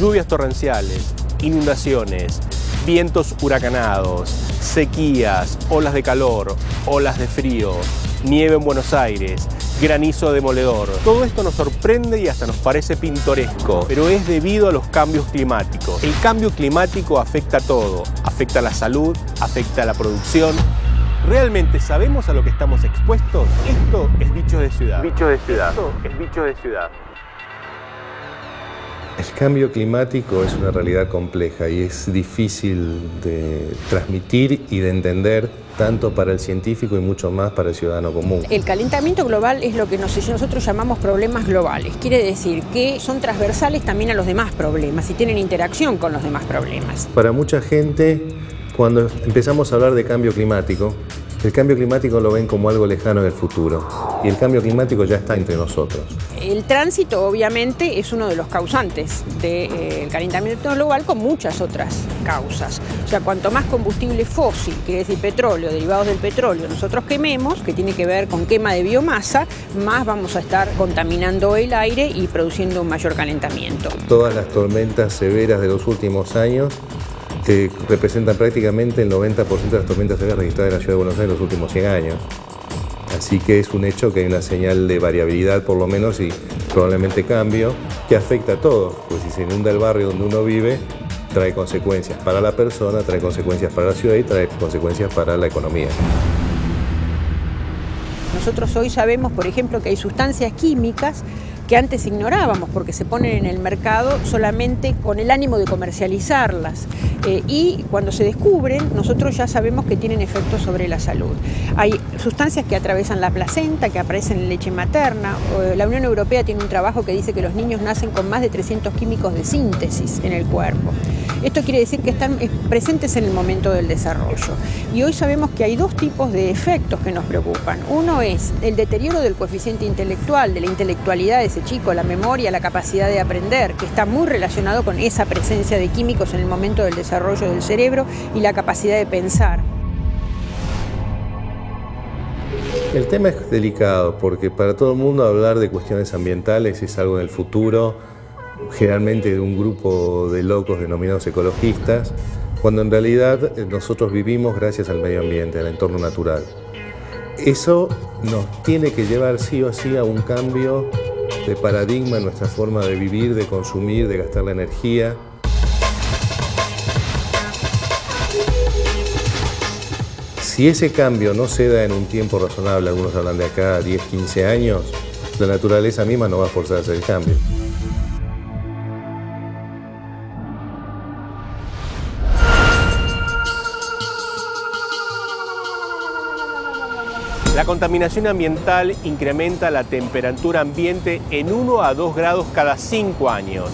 lluvias torrenciales, inundaciones, vientos huracanados, sequías, olas de calor, olas de frío, nieve en Buenos Aires, granizo demoledor. Todo esto nos sorprende y hasta nos parece pintoresco, pero es debido a los cambios climáticos. El cambio climático afecta a todo, afecta a la salud, afecta a la producción. ¿Realmente sabemos a lo que estamos expuestos? Esto es Bichos de Ciudad. Bichos de Ciudad. Esto es Bichos de Ciudad. El cambio climático es una realidad compleja y es difícil de transmitir y de entender tanto para el científico y mucho más para el ciudadano común. El calentamiento global es lo que nosotros llamamos problemas globales. Quiere decir que son transversales también a los demás problemas y tienen interacción con los demás problemas. Para mucha gente, cuando empezamos a hablar de cambio climático, el cambio climático lo ven como algo lejano en el futuro y el cambio climático ya está entre nosotros. El tránsito obviamente es uno de los causantes del calentamiento global con muchas otras causas. O sea, cuanto más combustible fósil, quiere decir petróleo, derivados del petróleo, nosotros quememos, que tiene que ver con quema de biomasa, más vamos a estar contaminando el aire y produciendo un mayor calentamiento. Todas las tormentas severas de los últimos años representan prácticamente el 90% de las tormentas severas registradas en la ciudad de Buenos Aires en los últimos 100 años. Así que es un hecho que hay una señal de variabilidad por lo menos y probablemente cambio que afecta a todos, pues si se inunda el barrio donde uno vive, trae consecuencias para la persona, trae consecuencias para la ciudad y trae consecuencias para la economía. Nosotros hoy sabemos, por ejemplo, que hay sustancias químicas que antes ignorábamos porque se ponen en el mercado solamente con el ánimo de comercializarlas y cuando se descubren nosotros ya sabemos que tienen efectos sobre la salud. Hay sustancias que atraviesan la placenta, que aparecen en leche materna. La Unión Europea tiene un trabajo que dice que los niños nacen con más de 300 químicos de síntesis en el cuerpo. Esto quiere decir que están presentes en el momento del desarrollo. Y hoy sabemos que hay dos tipos de efectos que nos preocupan. Uno es el deterioro del coeficiente intelectual, de la intelectualidad de ese chico, la memoria, la capacidad de aprender, que está muy relacionado con esa presencia de químicos en el momento del desarrollo del cerebro y la capacidad de pensar. El tema es delicado porque para todo el mundo hablar de cuestiones ambientales es algo en el futuro, generalmente de un grupo de locos denominados ecologistas, cuando en realidad nosotros vivimos gracias al medio ambiente, al entorno natural. Eso nos tiene que llevar sí o sí a un cambio de paradigma en nuestra forma de vivir, de consumir, de gastar la energía. Si ese cambio no se da en un tiempo razonable, algunos hablan de acá a 10, 15 años, la naturaleza misma no va a forzar a hacer el cambio. La contaminación ambiental incrementa la temperatura ambiente en 1 a 2 grados cada 5 años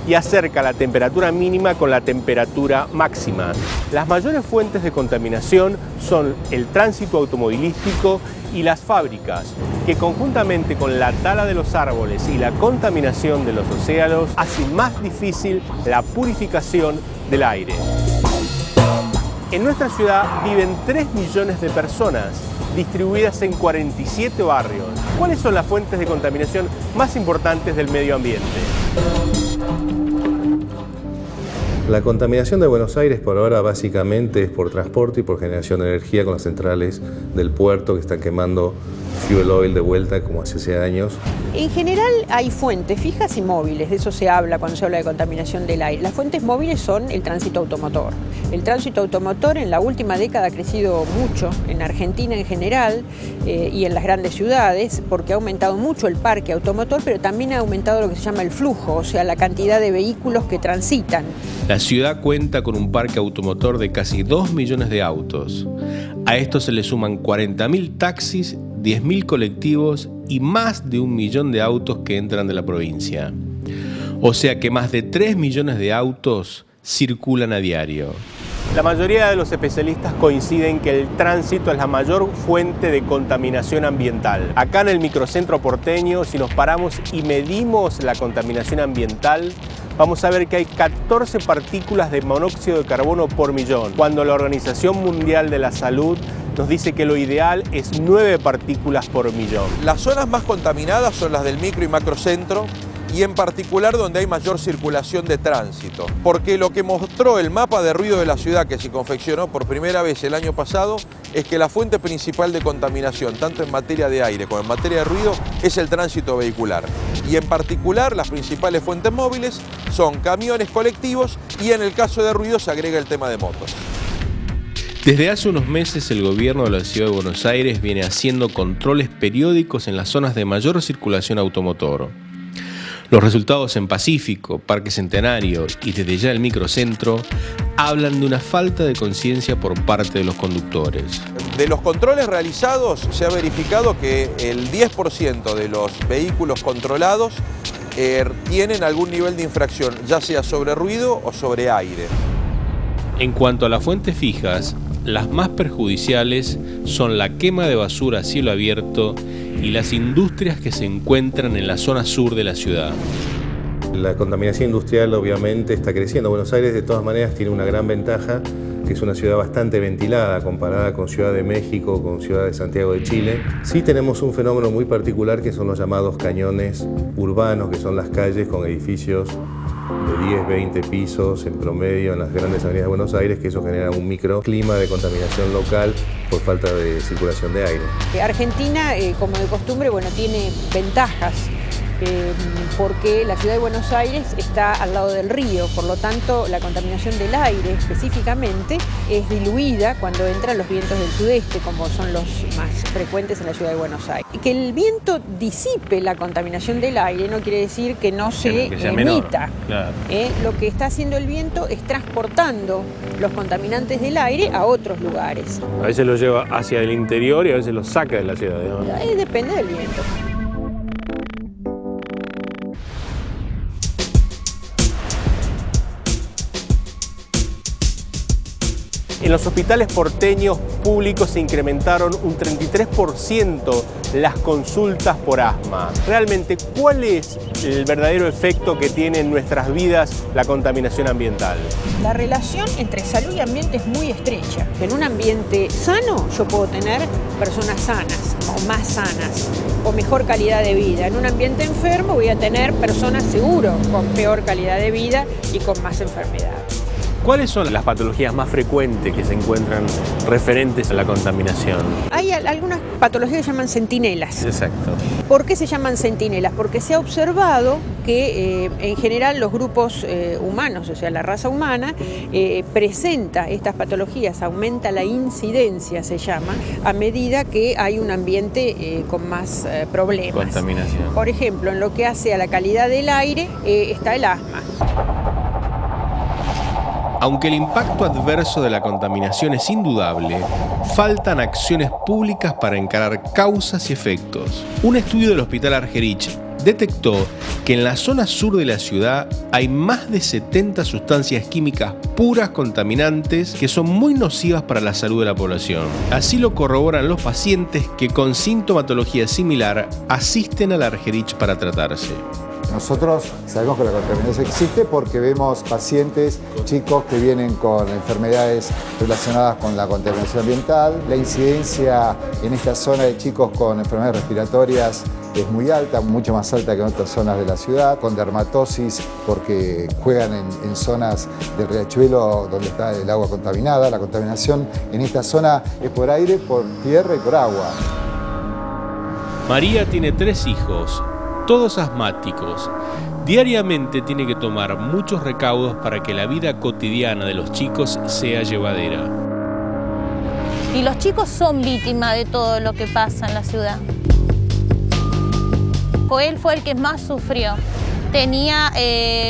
y acerca la temperatura mínima con la temperatura máxima. Las mayores fuentes de contaminación son el tránsito automovilístico y las fábricas, que conjuntamente con la tala de los árboles y la contaminación de los océanos hacen más difícil la purificación del aire. En nuestra ciudad viven 3 millones de personas, distribuidas en 47 barrios. ¿Cuáles son las fuentes de contaminación más importantes del medio ambiente? La contaminación de Buenos Aires por ahora básicamente es por transporte y por generación de energía con las centrales del puerto que están quemando fuel oil de vuelta como hace años. En general hay fuentes fijas y móviles, de eso se habla cuando se habla de contaminación del aire. Las fuentes móviles son el tránsito automotor. El tránsito automotor en la última década ha crecido mucho en Argentina en general y en las grandes ciudades porque ha aumentado mucho el parque automotor, pero también ha aumentado lo que se llama el flujo, o sea, la cantidad de vehículos que transitan. La ciudad cuenta con un parque automotor de casi 2 millones de autos. A esto se le suman 40.000 taxis, 10.000 colectivos y más de 1 millón de autos que entran de la provincia. O sea que más de 3 millones de autos circulan a diario. La mayoría de los especialistas coinciden que el tránsito es la mayor fuente de contaminación ambiental. Acá en el microcentro porteño, si nos paramos y medimos la contaminación ambiental, vamos a ver que hay 14 partículas de monóxido de carbono por millón, cuando la Organización Mundial de la Salud nos dice que lo ideal es 9 partículas por millón. Las zonas más contaminadas son las del micro y macrocentro, y en particular donde hay mayor circulación de tránsito. Porque lo que mostró el mapa de ruido de la ciudad que se confeccionó por primera vez el año pasado es que la fuente principal de contaminación, tanto en materia de aire como en materia de ruido, es el tránsito vehicular. Y en particular las principales fuentes móviles son camiones colectivos y en el caso de ruido se agrega el tema de motos. Desde hace unos meses el gobierno de la Ciudad de Buenos Aires viene haciendo controles periódicos en las zonas de mayor circulación automotor. Los resultados en Pacífico, Parque Centenario y desde ya el microcentro hablan de una falta de conciencia por parte de los conductores. De los controles realizados se ha verificado que el 10% de los vehículos controlados tienen algún nivel de infracción, ya sea sobre ruido o sobre aire. En cuanto a las fuentes fijas, las más perjudiciales son la quema de basura a cielo abierto y las industrias que se encuentran en la zona sur de la ciudad. La contaminación industrial obviamente está creciendo. Buenos Aires de todas maneras tiene una gran ventaja, que es una ciudad bastante ventilada comparada con Ciudad de México, con Ciudad de Santiago de Chile. Sí tenemos un fenómeno muy particular que son los llamados cañones urbanos, que son las calles con edificios de 10, 20 pisos en promedio en las grandes avenidas de Buenos Aires, que eso genera un microclima de contaminación local por falta de circulación de aire. Argentina, como de costumbre, tiene ventajas. Porque la ciudad de Buenos Aires está al lado del río, por lo tanto la contaminación del aire específicamente es diluida cuando entran los vientos del sudeste, como son los más frecuentes en la ciudad de Buenos Aires. Que el viento disipe la contaminación del aire no quiere decir que no se emita. Claro. Lo que está haciendo el viento es transportando los contaminantes del aire a otros lugares. A veces los lleva hacia el interior y a veces los saca de la ciudad, ¿no? Depende del viento. En los hospitales porteños públicos se incrementaron un 33% las consultas por asma. Realmente, ¿cuál es el verdadero efecto que tiene en nuestras vidas la contaminación ambiental? La relación entre salud y ambiente es muy estrecha. En un ambiente sano yo puedo tener personas sanas o más sanas o mejor calidad de vida. En un ambiente enfermo voy a tener personas seguro con peor calidad de vida y con más enfermedad. ¿Cuáles son las patologías más frecuentes que se encuentran referentes a la contaminación? Hay algunas patologías que se llaman centinelas. Exacto. ¿Por qué se llaman centinelas? Porque se ha observado que en general los grupos humanos, o sea, la raza humana, presenta estas patologías, aumenta la incidencia, se llama, a medida que hay un ambiente con más problemas. Contaminación. Por ejemplo, en lo que hace a la calidad del aire, está el asma. Aunque el impacto adverso de la contaminación es indudable, faltan acciones públicas para encarar causas y efectos. Un estudio del Hospital Argerich detectó que en la zona sur de la ciudad hay más de 70 sustancias químicas puras contaminantes que son muy nocivas para la salud de la población. Así lo corroboran los pacientes que con sintomatología similar asisten al Argerich para tratarse. Nosotros sabemos que la contaminación existe porque vemos pacientes, chicos que vienen con enfermedades relacionadas con la contaminación ambiental. La incidencia en esta zona de chicos con enfermedades respiratorias es muy alta, mucho más alta que en otras zonas de la ciudad, con dermatosis porque juegan en zonas del riachuelo donde está el agua contaminada. La contaminación en esta zona es por aire, por tierra y por agua. María tiene 3 hijos. Todos asmáticos. Diariamente tiene que tomar muchos recaudos para que la vida cotidiana de los chicos sea llevadera. Y los chicos son víctimas de todo lo que pasa en la ciudad. Joel fue el que más sufrió. Tenía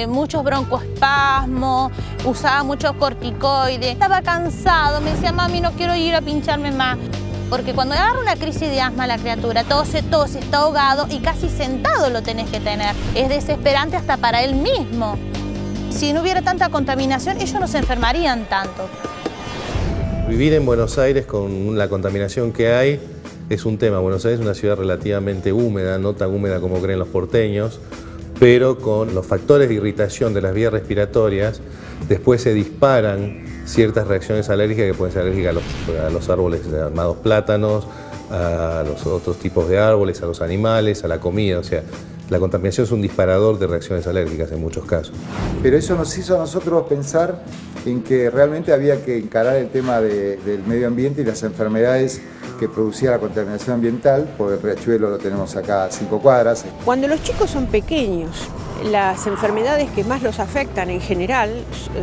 muchos broncoespasmos, usaba muchos corticoides. Estaba cansado, me decía, mami, no quiero ir a pincharme más. Porque cuando agarra una crisis de asma la criatura, tose, está ahogado y casi sentado lo tenés que tener. Es desesperante hasta para él mismo. Si no hubiera tanta contaminación, ellos no se enfermarían tanto. Vivir en Buenos Aires con la contaminación que hay es un tema. Buenos Aires es una ciudad relativamente húmeda, no tan húmeda como creen los porteños, pero con los factores de irritación de las vías respiratorias, después se disparan ciertas reacciones alérgicas que pueden ser alérgicas a los árboles llamados plátanos, a los otros tipos de árboles, a los animales, a la comida. O sea, La contaminación es un disparador de reacciones alérgicas en muchos casos. Pero eso nos hizo a nosotros pensar en que realmente había que encarar el tema del medio ambiente y las enfermedades que producía la contaminación ambiental, porque el riachuelo lo tenemos acá a 5 cuadras. Cuando los chicos son pequeños, las enfermedades que más los afectan en general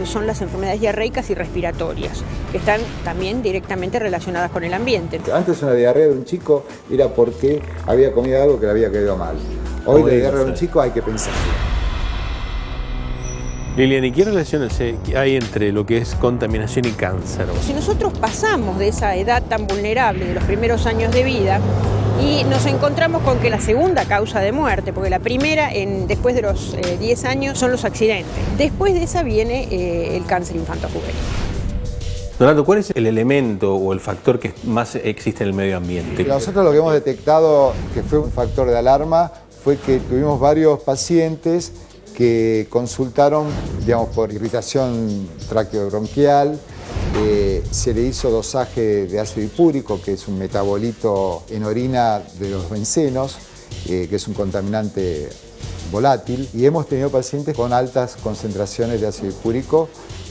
son las enfermedades diarreicas y respiratorias, que están también directamente relacionadas con el ambiente. Antes una diarrea de un chico era porque había comido algo que le había quedado mal. Hoy la diarrea de un chico hay que pensar. Lilian, ¿y qué relación hay entre lo que es contaminación y cáncer? Si nosotros pasamos de esa edad tan vulnerable de los primeros años de vida y nos encontramos con que la segunda causa de muerte, porque la primera después de los 10 años son los accidentes, después de esa viene el cáncer infantojuvenil. Donato, ¿cuál es el elemento o el factor que más existe en el medio ambiente? Nosotros lo que hemos detectado que fue un factor de alarma fue que tuvimos varios pacientes que consultaron, digamos, por irritación traqueobronquial, se le hizo dosaje de ácido hipúrico, que es un metabolito en orina de los bencenos, que es un contaminante volátil, y hemos tenido pacientes con altas concentraciones de ácido hipúrico,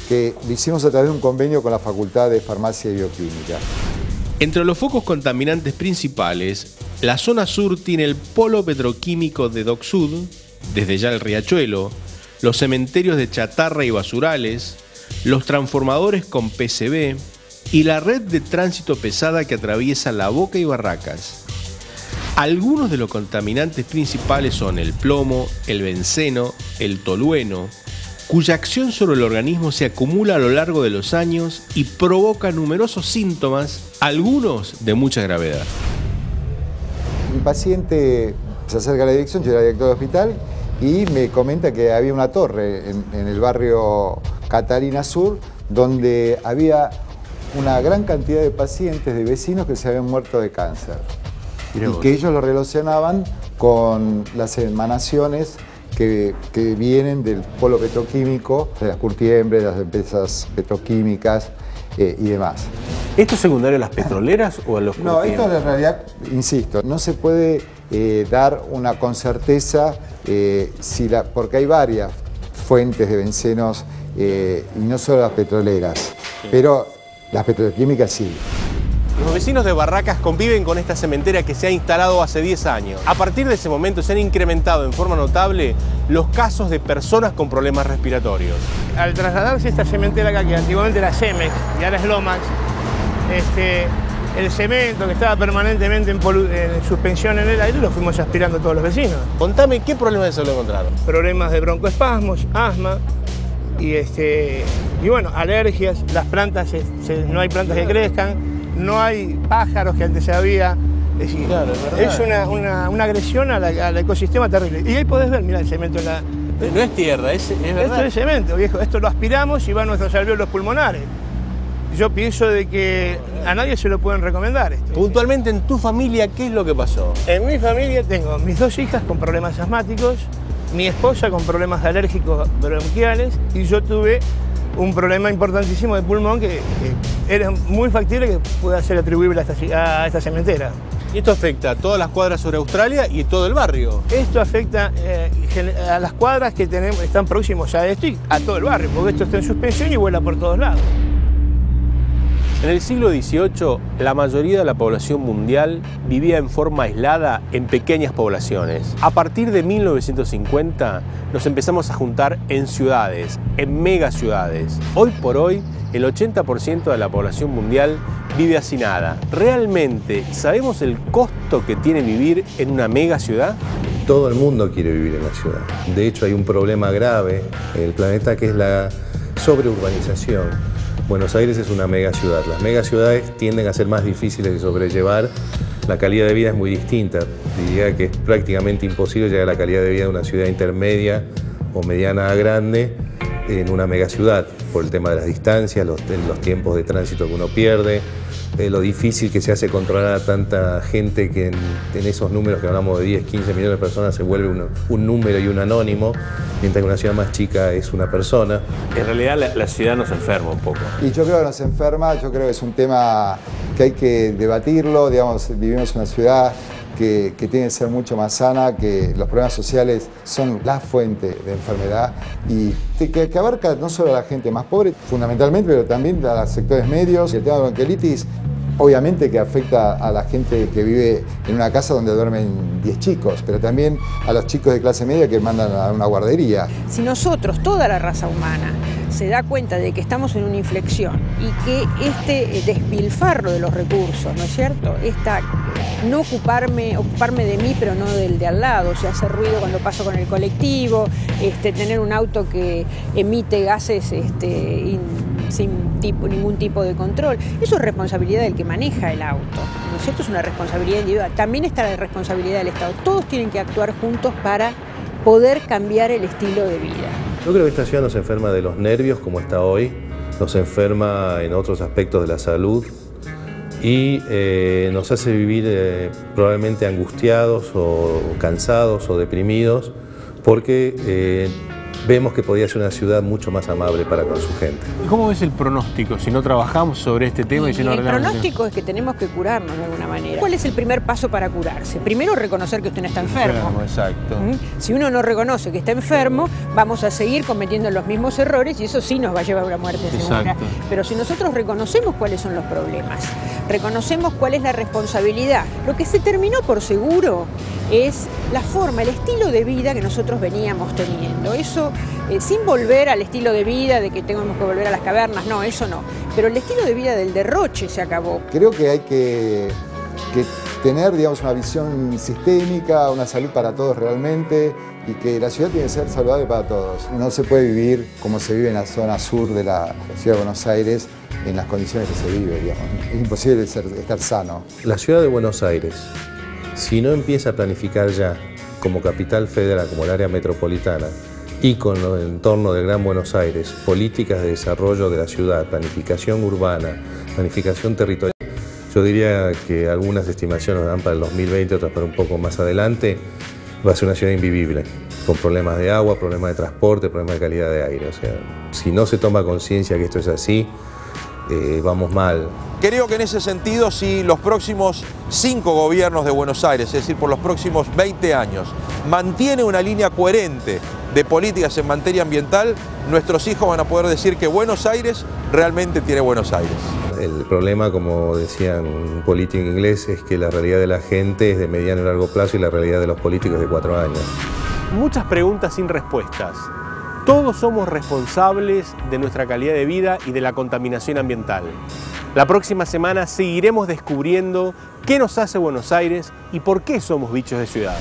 que lo hicimos a través de un convenio con la Facultad de Farmacia y Bioquímica. Entre los focos contaminantes principales, la zona sur tiene el polo petroquímico de Dock Sud, desde ya el riachuelo, los cementerios de chatarra y basurales, los transformadores con PCB y la red de tránsito pesada que atraviesa La Boca y Barracas. Algunos de los contaminantes principales son el plomo, el benceno, el tolueno, cuya acción sobre el organismo se acumula a lo largo de los años y provoca numerosos síntomas, algunos de mucha gravedad. Mi paciente se acerca a la dirección, yo era director de hospital, y me comenta que había una torre en el barrio Catalina Sur, donde había una gran cantidad de pacientes, de vecinos que se habían muerto de cáncer. Y que ellos lo relacionaban con las emanaciones que vienen del polo petroquímico, de las curtiembres, de las empresas petroquímicas y demás. ¿Esto es secundario a las petroleras o a los No, esto en realidad, insisto, no se puede dar con certeza, porque hay varias fuentes de bencenos y no solo las petroleras, pero las petroquímicas sí. Los vecinos de Barracas conviven con esta cementera que se ha instalado hace 10 años. A partir de ese momento se han incrementado en forma notable los casos de personas con problemas respiratorios. Al trasladarse esta cementera acá, que antiguamente era Cemex y ahora es Lomax, el cemento que estaba permanentemente en suspensión en el aire lo fuimos aspirando todos los vecinos. Contame, ¿qué problemas de salud encontraron? Problemas de broncoespasmos, asma y bueno, alergias. Las plantas, no hay plantas que crezcan, no hay pájaros que antes había. Es decir, claro, es una agresión al ecosistema terrible. Y ahí podés ver, mirá el cemento en la... No es tierra, es verdad. Esto es cemento, viejo. Esto lo aspiramos y va a nuestros alvéolos pulmonares. Yo pienso de que a nadie se lo pueden recomendar esto. Puntualmente en tu familia, ¿qué es lo que pasó? En mi familia tengo mis 2 hijas con problemas asmáticos, mi esposa con problemas alérgicos bronquiales y yo tuve un problema importantísimo de pulmón que era muy factible que pueda ser atribuible a esta cementera. Y esto afecta a todas las cuadras sobre Australia y todo el barrio. Esto afecta a las cuadras que están próximos a esto y a todo el barrio, porque esto está en suspensión y vuela por todos lados. En el siglo XVIII, la mayoría de la población mundial vivía en forma aislada en pequeñas poblaciones. A partir de 1950 nos empezamos a juntar en ciudades, en megaciudades. Hoy por hoy, el 80% de la población mundial vive hacinada. ¿Realmente sabemos el costo que tiene vivir en una megaciudad? Todo el mundo quiere vivir en la ciudad. De hecho, hay un problema grave en el planeta que es la sobreurbanización. Buenos Aires es una megaciudad. Las megaciudades tienden a ser más difíciles de sobrellevar. La calidad de vida es muy distinta. Diría que es prácticamente imposible llegar a la calidad de vida de una ciudad intermedia o mediana a grande en una megaciudad, por el tema de las distancias, los tiempos de tránsito que uno pierde, lo difícil que se hace controlar a tanta gente que en esos números que hablamos de 10, 15 millones de personas se vuelve un número y un anónimo, mientras que una ciudad más chica es una persona. En realidad la ciudad nos enferma un poco. Y yo creo que nos enferma, yo creo que es un tema que hay que debatirlo, digamos, vivimos en una ciudad que tiene que ser mucho más sana, que los problemas sociales son la fuente de enfermedad y que abarca no solo a la gente más pobre, fundamentalmente, pero también a los sectores medios. El tema de bronquiolitis, obviamente que afecta a la gente que vive en una casa donde duermen 10 chicos, pero también a los chicos de clase media que mandan a una guardería. Si nosotros, toda la raza humana, se da cuenta de que estamos en una inflexión y que este despilfarro de los recursos, ¿no es cierto? No ocuparme de mí, pero no del de al lado, o sea, hacer ruido cuando paso con el colectivo, tener un auto que emite gases sin ningún tipo de control. Eso es responsabilidad del que maneja el auto, ¿no es cierto? Es una responsabilidad individual. También está la responsabilidad del Estado. Todos tienen que actuar juntos para poder cambiar el estilo de vida. Yo creo que esta ciudad nos enferma de los nervios, como está hoy, nos enferma en otros aspectos de la salud y nos hace vivir probablemente angustiados o cansados o deprimidos porque vemos que podría ser una ciudad mucho más amable para con su gente. ¿Y cómo ves el pronóstico si no trabajamos sobre este tema? El pronóstico es que tenemos que curarnos de alguna manera. ¿Cuál es el primer paso para curarse? Primero, reconocer que usted no está enfermo. Exacto. Si uno no reconoce que está enfermo, vamos a seguir cometiendo los mismos errores y eso sí nos va a llevar a una muerte segura. Exacto. Pero si nosotros reconocemos cuáles son los problemas, reconocemos cuál es la responsabilidad, lo que se terminó por seguro es la forma, el estilo de vida que nosotros veníamos teniendo. Eso, sin volver al estilo de vida de que tenemos que volver a las cavernas, no, eso no. Pero el estilo de vida del derroche se acabó. Creo que hay que tener, digamos, una visión sistémica, una salud para todos realmente y que la ciudad tiene que ser saludable para todos. No se puede vivir como se vive en la zona sur de la ciudad de Buenos Aires en las condiciones que se vive, digamos. Es imposible estar sano. La ciudad de Buenos Aires, si no empieza a planificar ya como capital federal, como el área metropolitana, y con el entorno del Gran Buenos Aires, políticas de desarrollo de la ciudad, planificación urbana, planificación territorial, yo diría que algunas estimaciones dan para el 2020, otras para un poco más adelante, va a ser una ciudad invivible, con problemas de agua, problemas de transporte, problemas de calidad de aire. O sea, si no se toma conciencia que esto es así, vamos mal. Creo que en ese sentido, si los próximos 5 gobiernos de Buenos Aires, es decir, por los próximos 20 años, mantiene una línea coherente de políticas en materia ambiental, nuestros hijos van a poder decir que Buenos Aires realmente tiene Buenos Aires. El problema, como decía un político inglés, es que la realidad de la gente es de mediano y largo plazo y la realidad de los políticos es de 4 años. Muchas preguntas sin respuestas. Todos somos responsables de nuestra calidad de vida y de la contaminación ambiental. La próxima semana seguiremos descubriendo qué nos hace Buenos Aires y por qué somos bichos de ciudad.